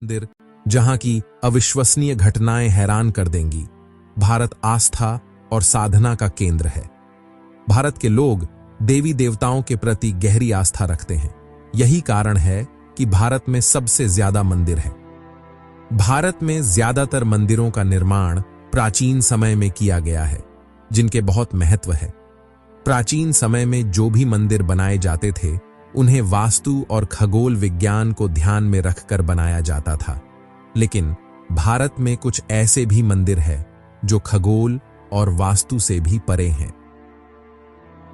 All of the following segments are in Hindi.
मंदिर जहां की अविश्वसनीय घटनाएं हैरान कर देंगी। भारत आस्था और साधना का केंद्र है। भारत के लोग देवी देवताओं के प्रति गहरी आस्था रखते हैं। यही कारण है कि भारत में सबसे ज्यादा मंदिर है। भारत में ज्यादातर मंदिरों का निर्माण प्राचीन समय में किया गया है, जिनके बहुत महत्व है। प्राचीन समय में जो भी मंदिर बनाए जाते थे, उन्हें वास्तु और खगोल विज्ञान को ध्यान में रखकर बनाया जाता था। लेकिन भारत में कुछ ऐसे भी मंदिर हैं जो खगोल और वास्तु से भी परे हैं।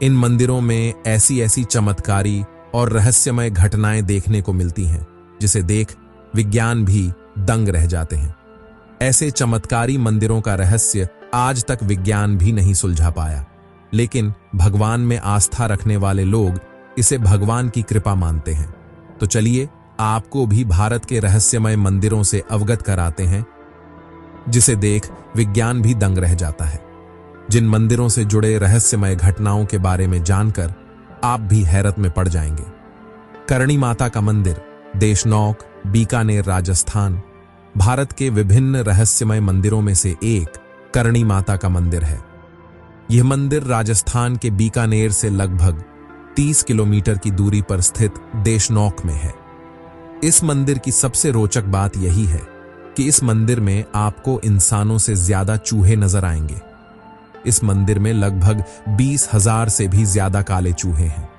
इन मंदिरों में ऐसी ऐसी चमत्कारी और रहस्यमय घटनाएं देखने को मिलती हैं, जिसे देख विज्ञान भी दंग रह जाते हैं। ऐसे चमत्कारी मंदिरों का रहस्य आज तक विज्ञान भी नहीं सुलझा पाया, लेकिन भगवान में आस्था रखने वाले लोग इसे भगवान की कृपा मानते हैं। तो चलिए आपको भी भारत के रहस्यमय मंदिरों से अवगत कराते हैं, जिसे देख विज्ञान भी दंग रह जाता है। जिन मंदिरों से जुड़े रहस्यमय घटनाओं के बारे में जानकर आप भी हैरत में पड़ जाएंगे। करणी माता का मंदिर, देशनौक, बीकानेर, राजस्थान। भारत के विभिन्न रहस्यमय मंदिरों में से एक करणी माता का मंदिर है। यह मंदिर राजस्थान के बीकानेर से लगभग 30 किलोमीटर की दूरी पर स्थित देशनौक में है। इस मंदिर की सबसे रोचक बात यही है कि इस मंदिर में आपको इंसानों से ज्यादा चूहे नजर आएंगे। इस मंदिर में लगभग 20,000 से भी ज्यादा काले चूहे हैं।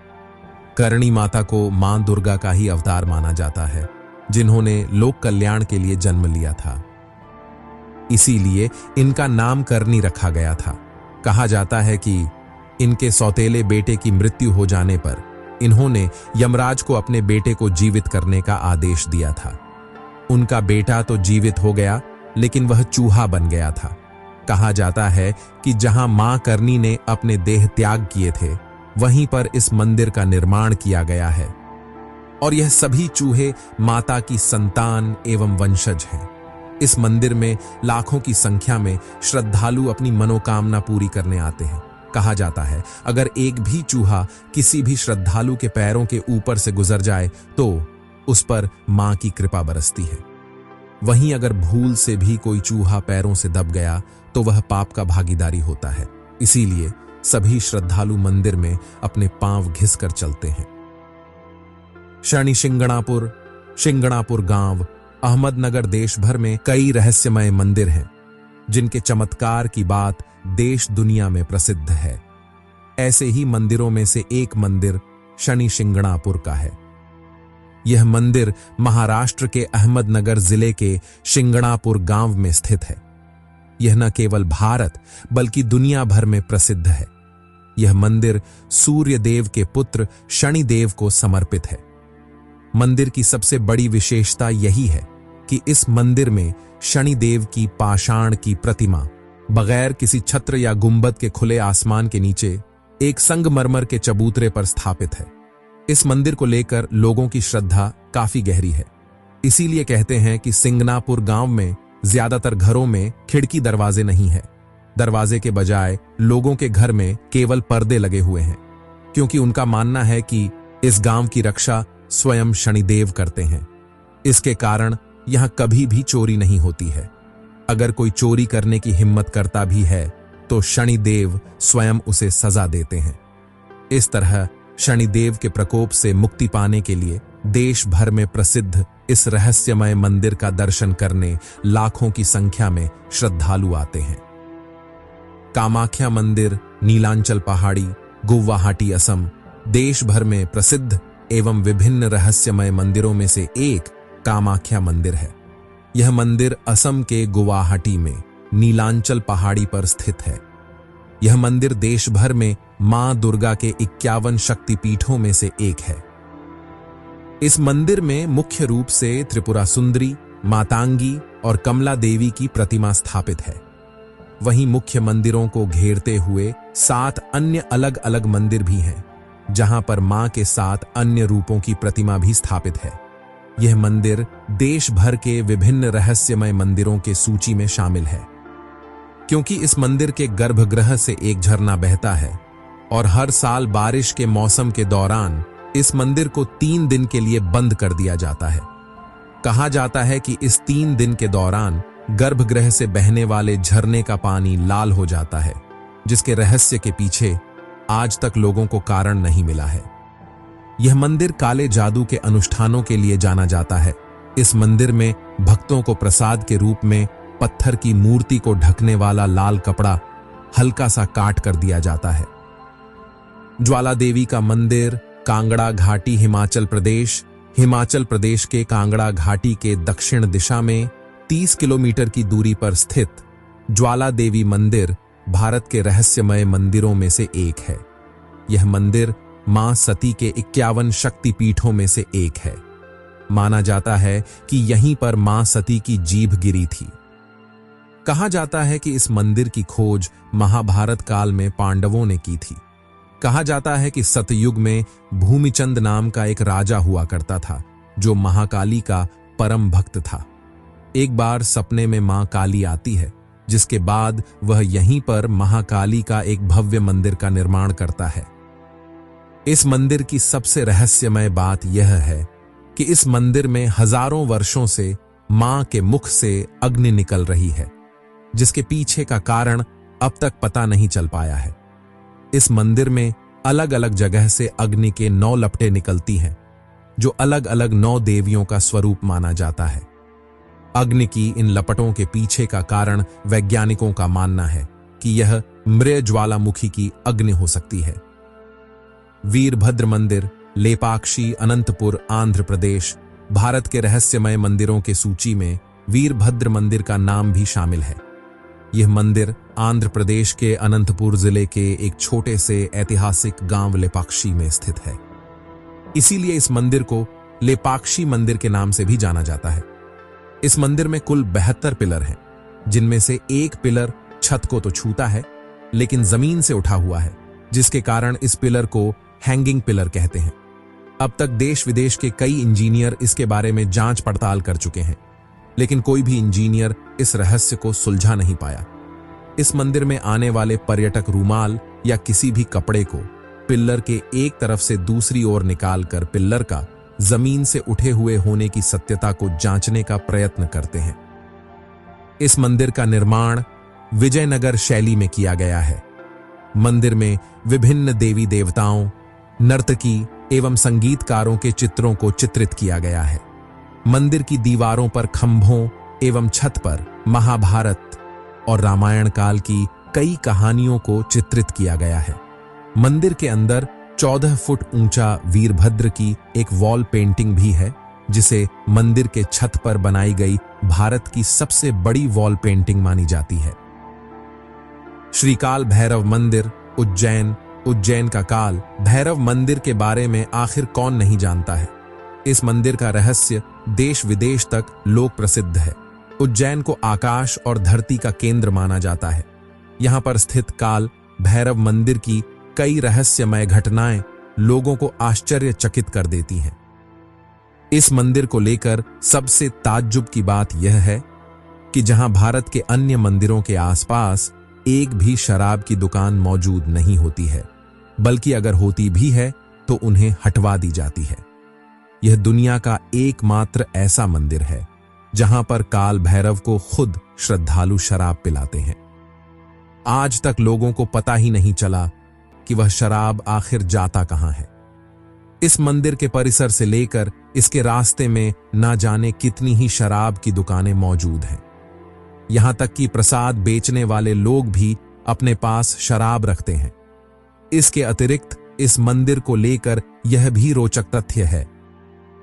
करणी माता को मां दुर्गा का ही अवतार माना जाता है, जिन्होंने लोक कल्याण के लिए जन्म लिया था। इसीलिए इनका नाम करणी रखा गया था। कहा जाता है कि इनके सौतेले बेटे की मृत्यु हो जाने पर इन्होंने यमराज को अपने बेटे को जीवित करने का आदेश दिया था। उनका बेटा तो जीवित हो गया, लेकिन वह चूहा बन गया था। कहा जाता है कि जहां मां करणी ने अपने देह त्याग किए थे, वहीं पर इस मंदिर का निर्माण किया गया है। और यह सभी चूहे माता की संतान एवं वंशज हैं। इस मंदिर में लाखों की संख्या में श्रद्धालु अपनी मनोकामना पूरी करने आते हैं। कहा जाता है अगर एक भी चूहा किसी भी श्रद्धालु के पैरों के ऊपर से गुजर जाए तो उस पर मां की कृपा बरसती है। वहीं अगर भूल से भी कोई चूहा पैरों से दब गया तो वह पाप का भागीदारी होता है। इसीलिए सभी श्रद्धालु मंदिर में अपने पांव घिसकर चलते हैं। शनि शिंगणापुर, शिंगणापुर गांव, अहमदनगर। देश भर में कई रहस्यमय मंदिर हैं, जिनके चमत्कार की बात देश दुनिया में प्रसिद्ध है। ऐसे ही मंदिरों में से एक मंदिर शनि शिंगणापुर का है। यह मंदिर महाराष्ट्र के अहमदनगर जिले के शिंगणापुर गांव में स्थित है। यह न केवल भारत बल्कि दुनिया भर में प्रसिद्ध है। यह मंदिर सूर्य देव के पुत्र शनिदेव को समर्पित है। मंदिर की सबसे बड़ी विशेषता यही है कि इस मंदिर में शनिदेव की पाषाण की प्रतिमा बगैर किसी छत्र या गुंबद के खुले आसमान के नीचे एक संगमरमर के चबूतरे पर स्थापित है। इस मंदिर को लेकर लोगों की श्रद्धा काफी गहरी है। इसीलिए कहते हैं कि सिंगनापुर गांव में ज्यादातर घरों में खिड़की दरवाजे नहीं है। दरवाजे के बजाय लोगों के घर में केवल पर्दे लगे हुए हैं, क्योंकि उनका मानना है कि इस गांव की रक्षा स्वयं शनिदेव करते हैं। इसके कारण यहां कभी भी चोरी नहीं होती है। अगर कोई चोरी करने की हिम्मत करता भी है तो शनिदेव स्वयं उसे सजा देते हैं। इस तरह शनिदेव के प्रकोप से मुक्ति पाने के लिए देश भर में प्रसिद्ध इस रहस्यमय मंदिर का दर्शन करने लाखों की संख्या में श्रद्धालु आते हैं। कामाख्या मंदिर, नीलांचल पहाड़ी, गुवाहाटी, असम। देश भर में प्रसिद्ध एवं विभिन्न रहस्यमय मंदिरों में से एक कामाख्या मंदिर है। यह मंदिर असम के गुवाहाटी में नीलांचल पहाड़ी पर स्थित है। यह मंदिर देश भर में मां दुर्गा के 51 शक्तिपीठों में से एक है। इस मंदिर में मुख्य रूप से त्रिपुरा सुंदरी, मातांगी और कमला देवी की प्रतिमा स्थापित है। वहीं मुख्य मंदिरों को घेरते हुए 7 अन्य अलग अलग मंदिर भी हैं, जहां पर मां के 7 अन्य रूपों की प्रतिमा भी स्थापित है। यह मंदिर देश भर के विभिन्न रहस्यमय मंदिरों के सूची में शामिल है, क्योंकि इस मंदिर के गर्भगृह से एक झरना बहता है और हर साल बारिश के मौसम के दौरान इस मंदिर को 3 दिन के लिए बंद कर दिया जाता है। कहा जाता है कि इस 3 दिन के दौरान गर्भगृह से बहने वाले झरने का पानी लाल हो जाता है, जिसके रहस्य के पीछे आज तक लोगों को कारण नहीं मिला है। यह मंदिर काले जादू के अनुष्ठानों के लिए जाना जाता है। इस मंदिर में भक्तों को प्रसाद के रूप में पत्थर की मूर्ति को ढकने वाला लाल कपड़ा हल्का सा काट कर दिया जाता है। ज्वाला देवी का मंदिर कांगड़ा घाटी हिमाचल प्रदेश के कांगड़ा घाटी के दक्षिण दिशा में 30 किलोमीटर की दूरी पर स्थित ज्वाला देवी मंदिर भारत के रहस्यमय मंदिरों में से एक है। यह मंदिर मां सती के 51 शक्तिपीठों में से एक है। माना जाता है कि यहीं पर मां सती की जीभ गिरी थी। कहा जाता है कि इस मंदिर की खोज महाभारत काल में पांडवों ने की थी। कहा जाता है कि सतयुग में भूमिचंद नाम का एक राजा हुआ करता था, जो महाकाली का परम भक्त था। एक बार सपने में मां काली आती है, जिसके बाद वह यहीं पर महाकाली का एक भव्य मंदिर का निर्माण करता है। इस मंदिर की सबसे रहस्यमय बात यह है कि इस मंदिर में हजारों वर्षों से मां के मुख से अग्नि निकल रही है, जिसके पीछे का कारण अब तक पता नहीं चल पाया है। इस मंदिर में अलग अलग जगह से अग्नि के 9 लपटें निकलती हैं, जो अलग अलग 9 देवियों का स्वरूप माना जाता है। अग्नि की इन लपटों के पीछे का कारण वैज्ञानिकों का मानना है कि यह मृय ज्वालामुखी की अग्नि हो सकती है। वीरभद्र मंदिर लेपाक्षी, अनंतपुर, आंध्र प्रदेश। भारत के रहस्यमय मंदिरों के सूची में वीरभद्र मंदिर का नाम भी शामिल है। यह मंदिर आंध्र प्रदेश के अनंतपुर जिले के एक छोटे से ऐतिहासिक गांव लेपाक्षी में स्थित है। इसीलिए इस मंदिर को लेपाक्षी मंदिर के नाम से भी जाना जाता है। इस मंदिर में कुल 72 पिलर हैं, जिनमें से एक पिलर छत को तो छूता है, लेकिन जमीन से उठा हुआ है, जिसके कारण इस पिलर को हैंगिंग पिलर कहते हैं। अब तक देश विदेश के कई इंजीनियर इसके बारे में जांच पड़ताल कर चुके हैं, लेकिन कोई भी इंजीनियर इस रहस्य को सुलझा नहीं पाया। इस मंदिर में आने वाले पर्यटक रूमाल या किसी भी कपड़े को पिल्लर के एक तरफ से दूसरी ओर निकालकर पिल्लर का जमीन से उठे हुए होने की सत्यता को जांचने का प्रयत्न करते हैं। इस मंदिर का निर्माण विजयनगर शैली में किया गया है। मंदिर में विभिन्न देवी देवताओं, नर्तकी एवं संगीतकारों के चित्रों को चित्रित किया गया है। मंदिर की दीवारों पर खंभों एवं छत पर महाभारत और रामायण काल की कई कहानियों को चित्रित किया गया है। मंदिर के अंदर 14 फुट ऊंचा वीरभद्र की एक वॉल पेंटिंग भी है, जिसे मंदिर के छत पर बनाई गई भारत की सबसे बड़ी वॉल पेंटिंग मानी जाती है। श्रीकाल भैरव मंदिर उज्जैन का काल भैरव मंदिर के बारे में आखिर कौन नहीं जानता है। इस मंदिर का रहस्य देश विदेश तक लोक प्रसिद्ध है। उज्जैन को आकाश और धरती का केंद्र माना जाता है। यहां पर स्थित काल भैरव मंदिर की कई रहस्यमय घटनाएं लोगों को आश्चर्यचकित कर देती हैं। इस मंदिर को लेकर सबसे ताज्जुब की बात यह है कि जहां भारत के अन्य मंदिरों के आसपास एक भी शराब की दुकान मौजूद नहीं होती है, बल्कि अगर होती भी है तो उन्हें हटवा दी जाती है। यह दुनिया का एकमात्र ऐसा मंदिर है जहां पर काल भैरव को खुद श्रद्धालु शराब पिलाते हैं। आज तक लोगों को पता ही नहीं चला कि वह शराब आखिर जाता कहां है। इस मंदिर के परिसर से लेकर इसके रास्ते में ना जाने कितनी ही शराब की दुकानें मौजूद हैं। यहां तक कि प्रसाद बेचने वाले लोग भी अपने पास शराब रखते हैं। इसके अतिरिक्त इस मंदिर को लेकर यह भी रोचक तथ्य है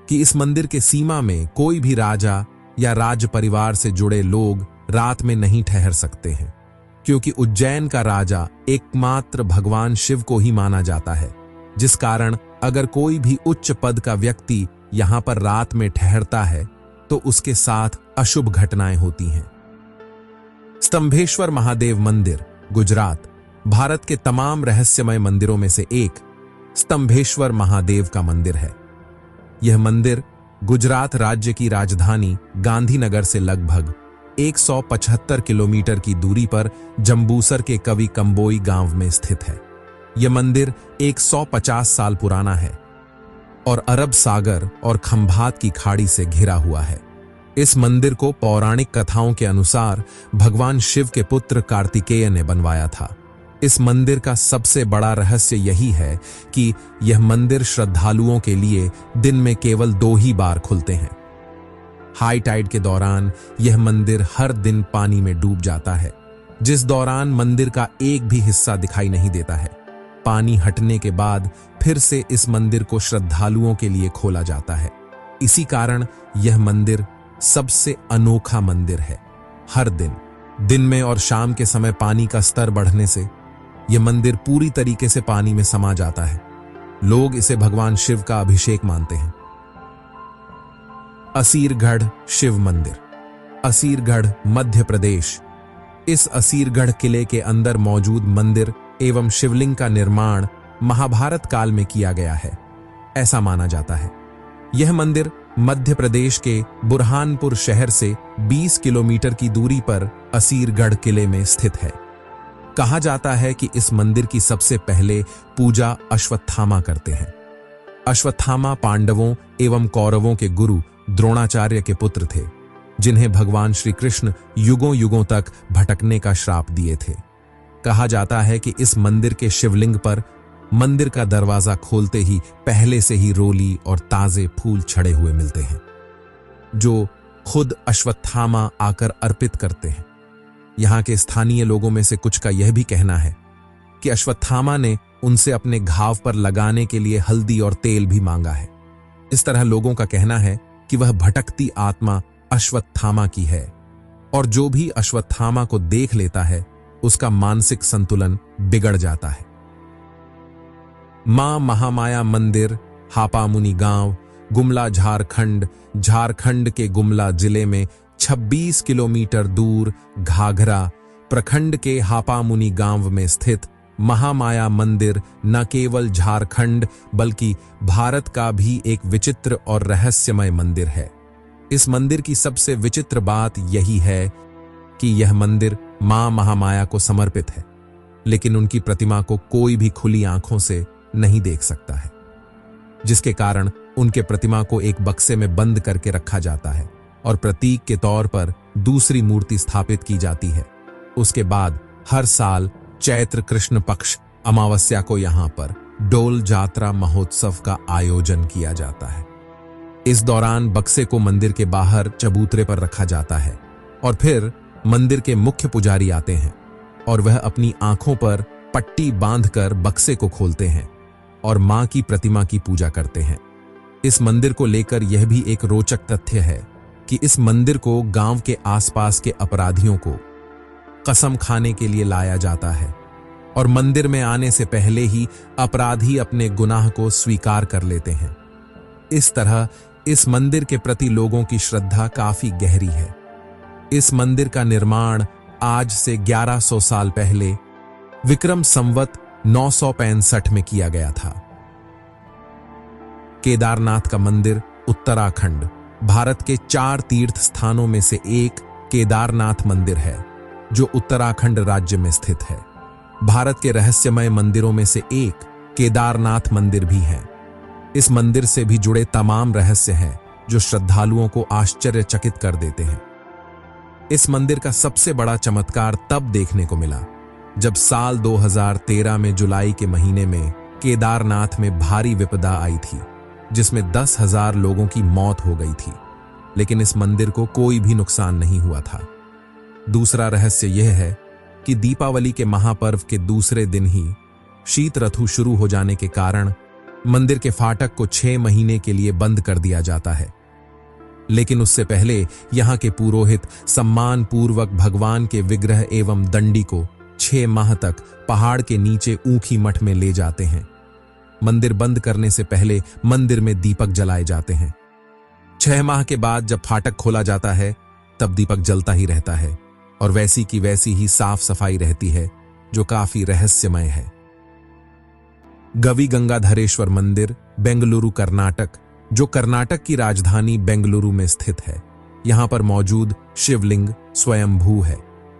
कि इस मंदिर के सीमा में कोई भी राजा या राज परिवार से जुड़े लोग रात में नहीं ठहर सकते हैं, क्योंकि उज्जैन का राजा एकमात्र भगवान शिव को ही माना जाता है, जिस कारण अगर कोई भी उच्च पद का व्यक्ति यहां पर रात में ठहरता है तो उसके साथ अशुभ घटनाएं होती हैं। स्तंभेश्वर महादेव मंदिर गुजरात भारत के तमाम रहस्यमय मंदिरों में से एक स्तंभेश्वर महादेव का मंदिर है। यह मंदिर गुजरात राज्य की राजधानी गांधीनगर से लगभग 175 किलोमीटर की दूरी पर जंबूसर के कवि कंबोई गांव में स्थित है। यह मंदिर 150 साल पुराना है और अरब सागर और खंभात की खाड़ी से घिरा हुआ है। इस मंदिर को पौराणिक कथाओं के अनुसार भगवान शिव के पुत्र कार्तिकेय ने बनवाया था। इस मंदिर का सबसे बड़ा रहस्य यही है कि यह मंदिर श्रद्धालुओं के लिए दिन में केवल 2 ही बार खुलते हैं। हाई टाइड के दौरान यह मंदिर हर दिन पानी में डूब जाता है, जिस दौरान मंदिर का एक भी हिस्सा दिखाई नहीं देता है। पानी हटने के बाद फिर से इस मंदिर को श्रद्धालुओं के लिए खोला जाता है। इसी कारण यह मंदिर सबसे अनोखा मंदिर है। हर दिन में और शाम के समय पानी का स्तर बढ़ने से यह मंदिर पूरी तरीके से पानी में समा जाता है। लोग इसे भगवान शिव का अभिषेक मानते हैं। असीरगढ़ शिव मंदिर, असीरगढ़, मध्य प्रदेश। इस असीरगढ़ किले के अंदर मौजूद मंदिर एवं शिवलिंग का निर्माण महाभारत काल में किया गया है, ऐसा माना जाता है। यह मंदिर मध्य प्रदेश के बुरहानपुर शहर से 20 किलोमीटर की दूरी पर असीरगढ़ किले में स्थित है। कहा जाता है कि इस मंदिर की सबसे पहले पूजा अश्वत्थामा करते हैं। अश्वत्थामा पांडवों एवं कौरवों के गुरु द्रोणाचार्य के पुत्र थे, जिन्हें भगवान श्री कृष्ण युगों युगों तक भटकने का श्राप दिए थे। कहा जाता है कि इस मंदिर के शिवलिंग पर मंदिर का दरवाजा खोलते ही पहले से ही रोली और ताजे फूल छड़े हुए मिलते हैं, जो खुद अश्वत्थामा आकर अर्पित करते हैं। यहाँ के स्थानीय लोगों में से कुछ का यह भी कहना है कि अश्वत्थामा ने उनसे अपने घाव पर लगाने के लिए हल्दी और तेल भी मांगा है। इस तरह लोगों का कहना है कि वह भटकती आत्मा अश्वत्थामा की है, और जो भी अश्वत्थामा को देख लेता है उसका मानसिक संतुलन बिगड़ जाता है। मां महामाया मंदिर, हापामुनि गांव, गुमला, झारखंड। झारखंड के गुमला जिले में 26 किलोमीटर दूर घाघरा प्रखंड के हापामुनि गांव में स्थित महामाया मंदिर न केवल झारखंड बल्कि भारत का भी एक विचित्र और रहस्यमय मंदिर है। इस मंदिर की सबसे विचित्र बात यही है कि यह मंदिर मां महामाया को समर्पित है, लेकिन उनकी प्रतिमा को कोई भी खुली आंखों से नहीं देख सकता है, जिसके कारण उनके प्रतिमा को एक बक्से में बंद करके रखा जाता है और प्रतीक के तौर पर दूसरी मूर्ति स्थापित की जाती है। उसके बाद हर साल चैत्र कृष्ण पक्ष अमावस्या को यहां पर डोल जात्रा महोत्सव का आयोजन किया जाता है। इस दौरान बक्से को मंदिर के बाहर चबूतरे पर रखा जाता है और फिर मंदिर के मुख्य पुजारी आते हैं और वह अपनी आंखों पर पट्टी बांधकर बक्से को खोलते हैं और मां की प्रतिमा की पूजा करते हैं। इस मंदिर को लेकर यह भी एक रोचक तथ्य है कि इस मंदिर को गांव के आसपास के अपराधियों को कसम खाने के लिए लाया जाता है और मंदिर में आने से पहले ही अपराधी अपने गुनाह को स्वीकार कर लेते हैं। इस तरह इस मंदिर के प्रति लोगों की श्रद्धा काफी गहरी है। इस मंदिर का निर्माण आज से 1100 साल पहले विक्रम संवत 965 में किया गया था। केदारनाथ का मंदिर उत्तराखंड भारत के 4 तीर्थ स्थानों में से एक केदारनाथ मंदिर है, जो उत्तराखंड राज्य में स्थित है। भारत के रहस्यमय मंदिरों में से एक केदारनाथ मंदिर भी है। इस मंदिर से भी जुड़े तमाम रहस्य हैं जो श्रद्धालुओं को आश्चर्यचकित कर देते हैं। इस मंदिर का सबसे बड़ा चमत्कार तब देखने को मिला जब साल 2013 में जुलाई के महीने में केदारनाथ में भारी विपदा आई थी, जिसमें 10,000 लोगों की मौत हो गई थी, लेकिन इस मंदिर को कोई भी नुकसान नहीं हुआ था। दूसरा रहस्य यह है कि दीपावली के महापर्व के दूसरे दिन ही शीत ऋतु शुरू हो जाने के कारण मंदिर के फाटक को 6 महीने के लिए बंद कर दिया जाता है। लेकिन उससे पहले यहां के पुरोहित सम्मान पूर्वक भगवान के विग्रह एवं दंडी को 6 माह तक पहाड़ के नीचे ऊखी मठ में ले जाते हैं। मंदिर बंद करने से पहले मंदिर में दीपक जलाए जाते हैं। 6 माह के बाद जब फाटक खोला जाता है तब दीपक जलता ही रहता है और वैसी की वैसी ही साफ सफाई रहती है, जो काफी रहस्यमय है। गवी गंगाधरेश्वर मंदिर बेंगलुरु कर्नाटक, जो कर्नाटक की राजधानी बेंगलुरु में स्थित है। यहां पर मौजूद शिवलिंग स्वयंभू है,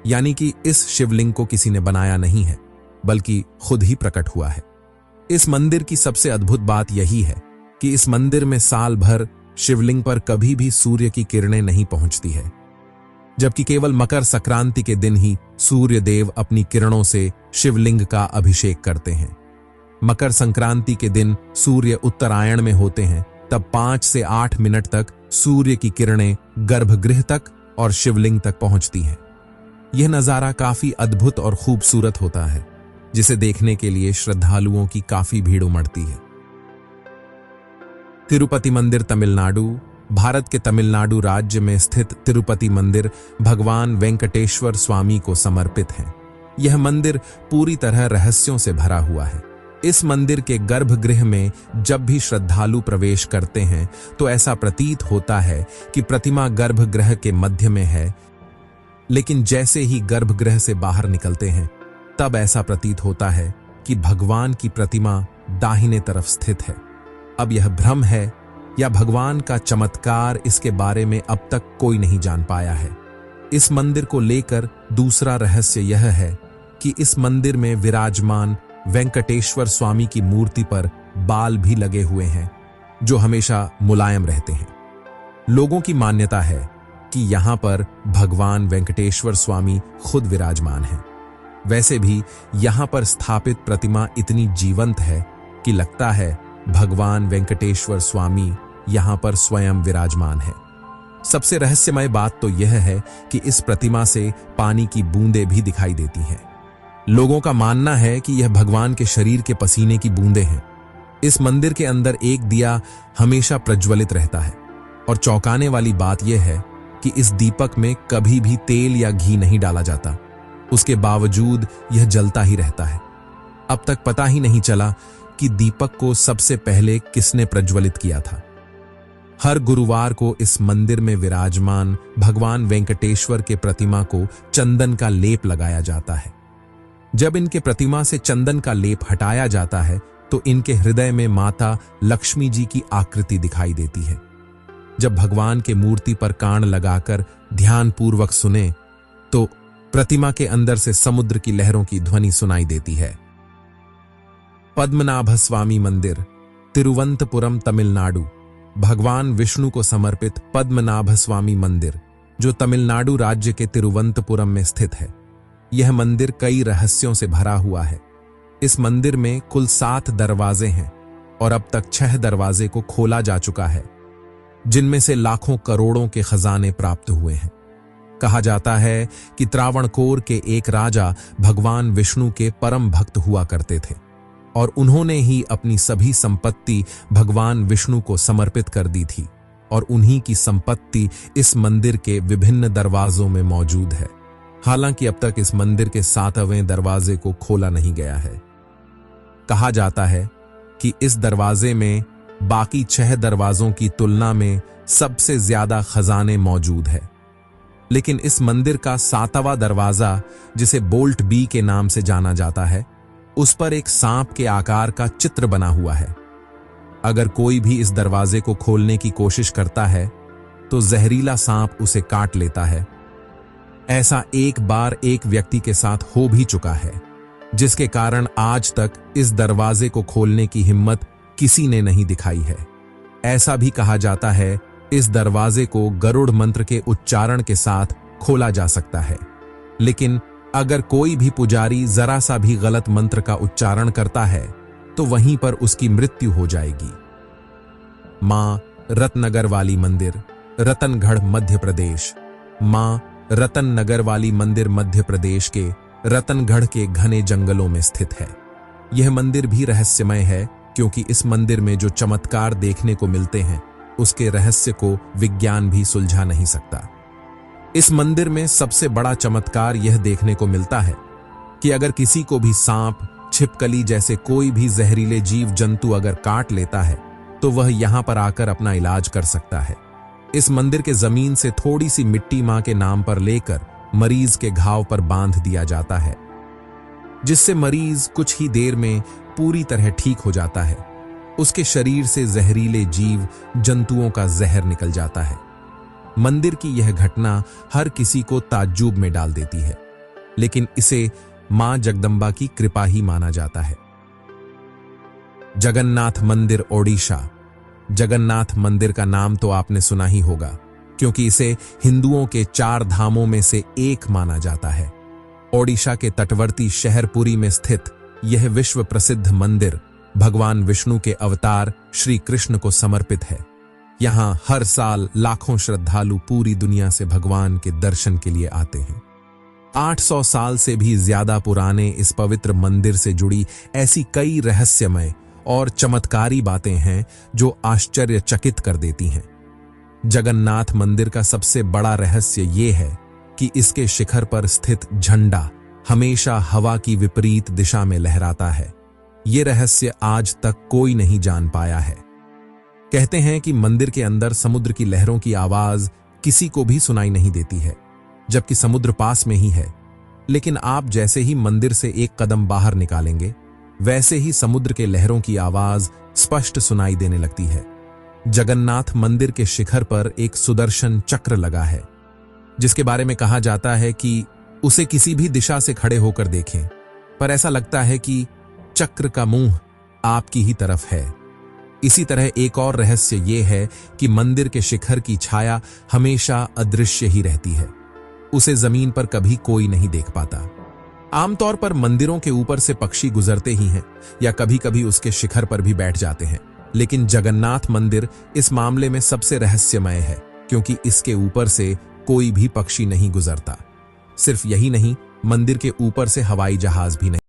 यानी कि इस शिवलिंग को किसी ने बनाया नहीं है बल्कि खुद ही प्रकट हुआ है। इस मंदिर की सबसे अद्भुत बात यही है कि इस मंदिर में साल भर शिवलिंग पर कभी भी सूर्य की किरणें नहीं पहुंचती है, जबकि केवल मकर संक्रांति के दिन ही सूर्य देव अपनी किरणों से शिवलिंग का अभिषेक करते हैं। मकर संक्रांति के दिन सूर्य उत्तरायण में होते हैं, तब 5 से 8 मिनट तक सूर्य की किरणें गर्भगृह तक और शिवलिंग तक पहुंचती हैं। यह नजारा काफी अद्भुत और खूबसूरत होता है, जिसे देखने के लिए श्रद्धालुओं की काफी भीड़ उमड़ती है। तिरुपति मंदिर तमिलनाडु। भारत के तमिलनाडु राज्य में स्थित तिरुपति मंदिर भगवान वेंकटेश्वर स्वामी को समर्पित है। यह मंदिर पूरी तरह रहस्यों से भरा हुआ है। इस मंदिर के गर्भगृह में जब भी श्रद्धालु प्रवेश करते हैं तो ऐसा प्रतीत होता है कि प्रतिमा गर्भगृह के मध्य में है, लेकिन जैसे ही गर्भगृह से बाहर निकलते हैं तब ऐसा प्रतीत होता है कि भगवान की प्रतिमा दाहिने तरफ स्थित है। अब यह भ्रम है या भगवान का चमत्कार, इसके बारे में अब तक कोई नहीं जान पाया है। इस मंदिर को लेकर दूसरा रहस्य यह है कि इस मंदिर में विराजमान वेंकटेश्वर स्वामी की मूर्ति पर बाल भी लगे हुए हैं, जो हमेशा मुलायम रहते हैं। लोगों की मान्यता है कि यहां पर भगवान वेंकटेश्वर स्वामी खुद विराजमान हैं। वैसे भी यहां पर स्थापित प्रतिमा इतनी जीवंत है कि लगता है भगवान वेंकटेश्वर स्वामी यहां पर स्वयं विराजमान है। सबसे रहस्यमय बात तो यह है कि इस प्रतिमा से पानी की बूंदें भी दिखाई देती हैं। लोगों का मानना है कि यह भगवान के शरीर के पसीने की बूंदें हैं। इस मंदिर के अंदर एक दिया हमेशा प्रज्वलित रहता है और चौंकाने वाली बात यह है कि इस दीपक में कभी भी तेल या घी नहीं डाला जाता। उसके बावजूद यह जलता ही रहता है। अब तक पता ही नहीं चला कि दीपक को सबसे पहले किसने प्रज्वलित किया था। हर गुरुवार को इस मंदिर में विराजमान भगवान वेंकटेश्वर के प्रतिमा को चंदन का लेप लगाया जाता है। जब इनके प्रतिमा से चंदन का लेप हटाया जाता है तो इनके हृदय में माता लक्ष्मी जी की आकृति दिखाई देती है। जब भगवान के मूर्ति पर कान लगाकर ध्यानपूर्वक सुने तो प्रतिमा के अंदर से समुद्र की लहरों की ध्वनि सुनाई देती है। पद्मनाभ स्वामी मंदिर, तिरुवनंतपुरम, तमिलनाडु। भगवान विष्णु को समर्पित पद्मनाभ स्वामी मंदिर, जो तमिलनाडु राज्य के तिरुवनंतपुरम में स्थित है। यह मंदिर कई रहस्यों से भरा हुआ है। इस मंदिर में कुल 7 दरवाजे हैं और अब तक 6 दरवाजे को खोला जा चुका है, जिनमें से लाखों करोड़ों के खजाने प्राप्त हुए हैं। कहा जाता है कि त्रावणकोर के एक राजा भगवान विष्णु के परम भक्त हुआ करते थे और उन्होंने ही अपनी सभी संपत्ति भगवान विष्णु को समर्पित कर दी थी और उन्हीं की संपत्ति इस मंदिर के विभिन्न दरवाजों में मौजूद है। हालांकि अब तक इस मंदिर के 7वें दरवाजे को खोला नहीं गया है। कहा जाता है कि इस दरवाजे में बाकी 6 दरवाजों की तुलना में सबसे ज्यादा खजाने मौजूद है, लेकिन इस मंदिर का 7वां दरवाजा, जिसे बोल्ट बी के नाम से जाना जाता है, उस पर एक सांप के आकार का चित्र बना हुआ है। अगर कोई भी इस दरवाजे को खोलने की कोशिश करता है तो जहरीला सांप उसे काट लेता है। ऐसा एक बार एक व्यक्ति के साथ हो भी चुका है, जिसके कारण आज तक इस दरवाजे को खोलने की हिम्मत किसी ने नहीं दिखाई है। ऐसा भी कहा जाता है इस दरवाजे को गरुड़ मंत्र के उच्चारण के साथ खोला जा सकता है, लेकिन अगर कोई भी पुजारी जरा सा भी गलत मंत्र का उच्चारण करता है तो वहीं पर उसकी मृत्यु हो जाएगी। मां रत्नगर वाली मंदिर, रतनगढ़, मध्य प्रदेश। मां रतननगर वाली मंदिर मध्य प्रदेश के रतनगढ़ के घने जंगलों में स्थित है। यह मंदिर भी रहस्यमय है क्योंकि इस मंदिर में जो चमत्कार देखने को मिलते हैं उसके रहस्य को विज्ञान भी सुलझा नहीं सकता। इस मंदिर में सबसे बड़ा चमत्कार यह देखने को मिलता है कि अगर किसी को भी सांप, छिपकली जैसे कोई भी जहरीले जीव जंतु अगर काट लेता है तो वह यहां पर आकर अपना इलाज कर सकता है। इस मंदिर के जमीन से थोड़ी सी मिट्टी मां के नाम पर लेकर मरीज के घाव पर बांध दिया जाता है, जिससे मरीज कुछ ही देर में पूरी तरह ठीक हो जाता है। उसके शरीर से जहरीले जीव जंतुओं का जहर निकल जाता है। मंदिर की यह घटना हर किसी को ताज्जुब में डाल देती है, लेकिन इसे मां जगदंबा की कृपा ही माना जाता है। जगन्नाथ मंदिर, ओडिशा। जगन्नाथ मंदिर का नाम तो आपने सुना ही होगा, क्योंकि इसे हिंदुओं के 4 धामों में से एक माना जाता है। ओडिशा के तटवर्ती शहर पुरी में स्थित यह विश्व प्रसिद्ध मंदिर भगवान विष्णु के अवतार श्री कृष्ण को समर्पित है। यहाँ हर साल लाखों श्रद्धालु पूरी दुनिया से भगवान के दर्शन के लिए आते हैं। 800 साल से भी ज्यादा पुराने इस पवित्र मंदिर से जुड़ी ऐसी कई रहस्यमय और चमत्कारी बातें हैं जो आश्चर्यचकित कर देती हैं। जगन्नाथ मंदिर का सबसे बड़ा रहस्य ये है कि इसके शिखर पर स्थित झंडा हमेशा हवा की विपरीत दिशा में लहराता है। ये रहस्य आज तक कोई नहीं जान पाया है। कहते हैं कि मंदिर के अंदर समुद्र की लहरों की आवाज किसी को भी सुनाई नहीं देती है, जबकि समुद्र पास में ही है। लेकिन आप जैसे ही मंदिर से एक कदम बाहर निकालेंगे, वैसे ही समुद्र के लहरों की आवाज स्पष्ट सुनाई देने लगती है। जगन्नाथ मंदिर के शिखर पर एक सुदर्शन चक्र लगा है, जिसके बारे में कहा जाता है कि उसे किसी भी दिशा से खड़े होकर देखें, पर ऐसा लगता है कि चक्र का मुंह आपकी ही तरफ है। इसी तरह एक और रहस्य यह है कि मंदिर के शिखर की छाया हमेशा अदृश्य ही रहती है। उसे जमीन पर कभी कोई नहीं देख पाता। आमतौर पर मंदिरों के ऊपर से पक्षी गुजरते ही हैं या कभी कभी उसके शिखर पर भी बैठ जाते हैं, लेकिन जगन्नाथ मंदिर इस मामले में सबसे रहस्यमय है, क्योंकि इसके ऊपर से कोई भी पक्षी नहीं गुजरता। सिर्फ यही नहीं, मंदिर के ऊपर से हवाई जहाज भी नहीं।